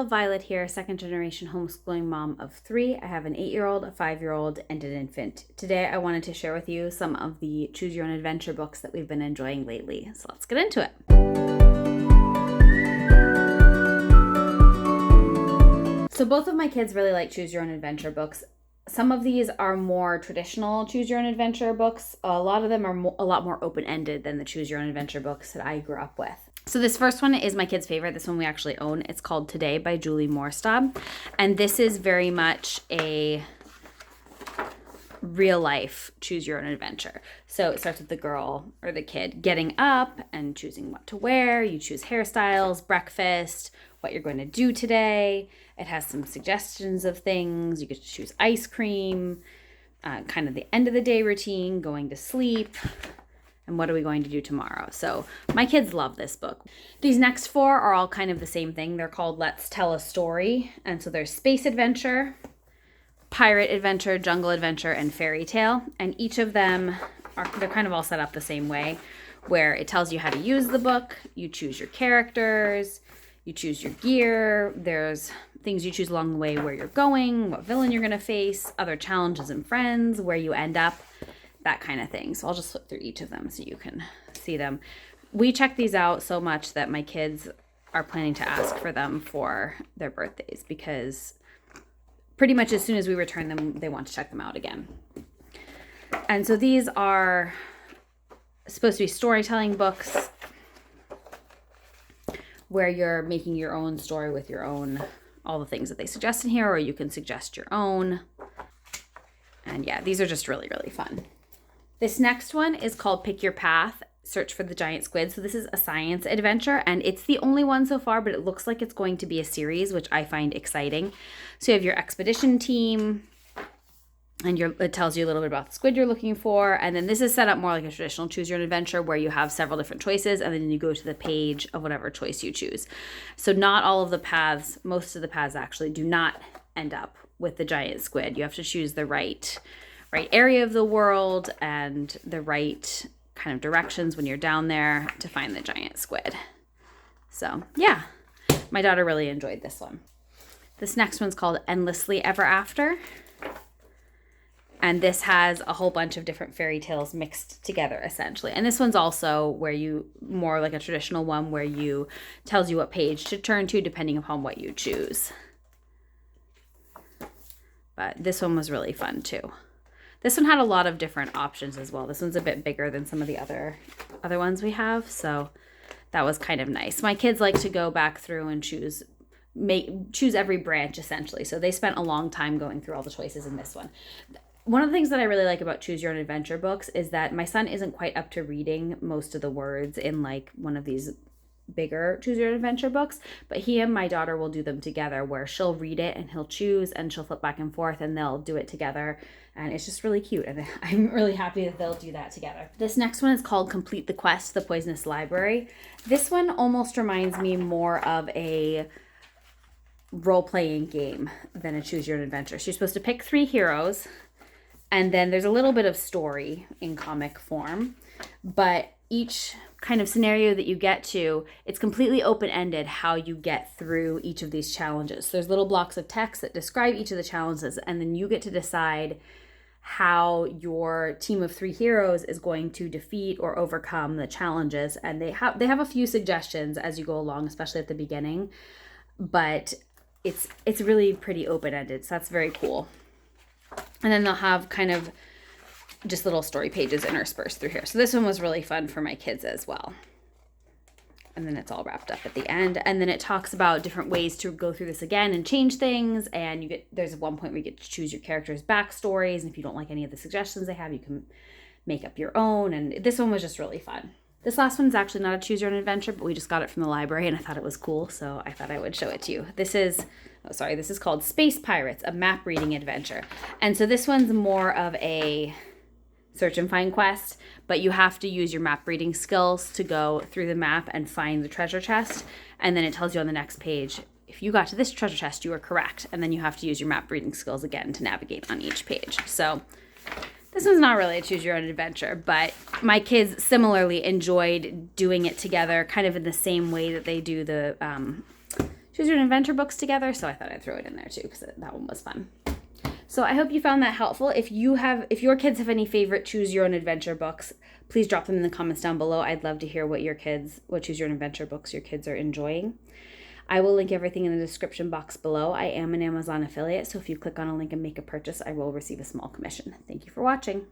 Violet here, second generation homeschooling mom of 3. I have an 8-year-old, a 5-year-old, and an infant. Today I wanted to share with you some of the Choose Your Own Adventure books that we've been enjoying lately. So let's get into it. So both of my kids really like Choose Your Own Adventure books. Some of these are more traditional Choose Your Own Adventure books. A lot of them are a lot more open-ended than the Choose Your Own Adventure books that I grew up with. So this first one is my kid's favorite. This one we actually own. It's called Today by Julie Morstab. And this is very much a real life Choose Your Own Adventure. So it starts with the girl or the kid getting up and choosing what to wear. You choose hairstyles, breakfast, what you're going to do today. It has some suggestions of things. You get to choose ice cream, kind of the end of the day routine, going to sleep, and what are we going to do tomorrow? So my kids love this book. These next 4 are all kind of the same thing. They're called Let's Tell a Story. And so there's Space Adventure, Pirate Adventure, Jungle Adventure, and Fairy Tale. And each of them, they're kind of all set up the same way, where it tells you how to use the book. You choose your characters, you choose your gear. There's things you choose along the way, where you're going, what villain you're going to face, other challenges and friends, where you end up, that kind of thing. So I'll just flip through each of them so you can see them. We check these out so much that my kids are planning to ask for them for their birthdays, because pretty much as soon as we return them, they want to check them out again. And so these are supposed to be storytelling books where you're making your own story with your own, all the things that they suggest in here, or you can suggest your own. And yeah, these are just really, really fun. This next one is called Pick Your Path, Search for the Giant Squid. So this is a science adventure, and it's the only one so far, but it looks like it's going to be a series, which I find exciting. So you have your expedition team, and it tells you a little bit about the squid you're looking for. And then this is set up more like a traditional Choose Your Own Adventure, where you have several different choices, and then you go to the page of whatever choice you choose. So not all of the paths, most of the paths actually do not end up with the giant squid. You have to choose the right area of the world and the right kind of directions when you're down there to find the giant squid. So yeah, my daughter really enjoyed this one. This next one's called Endlessly Ever After. And this has a whole bunch of different fairy tales mixed together, essentially. And this one's also where you, more like a traditional one, where you tells you what page to turn to depending upon what you choose. But this one was really fun too. This one had a lot of different options as well. This one's a bit bigger than some of the other ones we have, so that was kind of nice. My kids like to go back through and choose every branch, essentially. So they spent a long time going through all the choices in this one. One of the things that I really like about Choose Your Own Adventure books is that my son isn't quite up to reading most of the words in like one of these bigger Choose Your Own Adventure books, but he and my daughter will do them together, where she'll read it and he'll choose, and she'll flip back and forth, and they'll do it together, and it's just really cute, and I'm really happy that they'll do that together. This next one is called Complete the Quest, The Poisonous Library. This one almost reminds me more of a role-playing game than a Choose Your Own Adventure. So you're supposed to pick 3 heroes, and then there's a little bit of story in comic form, but each kind of scenario that you get to, it's completely open-ended how you get through each of these challenges. So there's little blocks of text that describe each of the challenges, and then you get to decide how your team of 3 heroes is going to defeat or overcome the challenges. And they have a few suggestions as you go along, especially at the beginning, but it's really pretty open-ended, so that's very cool. And then they'll have kind of just little story pages interspersed through here. So this one was really fun for my kids as well. And then it's all wrapped up at the end. And then it talks about different ways to go through this again and change things. And there's one point where you get to choose your characters' backstories. And if you don't like any of the suggestions they have, you can make up your own. And this one was just really fun. This last one's actually not a Choose Your Own Adventure, but we just got it from the library and I thought it was cool, so I thought I would show it to you. This is called Space Pirates, a map reading adventure. And so this one's more of a search and find quest, but you have to use your map reading skills to go through the map and find the treasure chest. And then it tells you on the next page, if you got to this treasure chest, you were correct. And then you have to use your map reading skills again to navigate on each page. So this one's not really a Choose Your Own Adventure, but my kids similarly enjoyed doing it together, kind of in the same way that they do the Choose Your Own Adventure books together, so I thought I'd throw it in there too because that one was fun. So I hope you found that helpful. If your kids have any favorite Choose Your Own Adventure books, please drop them in the comments down below. I'd love to hear what Choose Your Own Adventure books your kids are enjoying. I will link everything in the description box below. I am an Amazon affiliate, so if you click on a link and make a purchase, I will receive a small commission. Thank you for watching.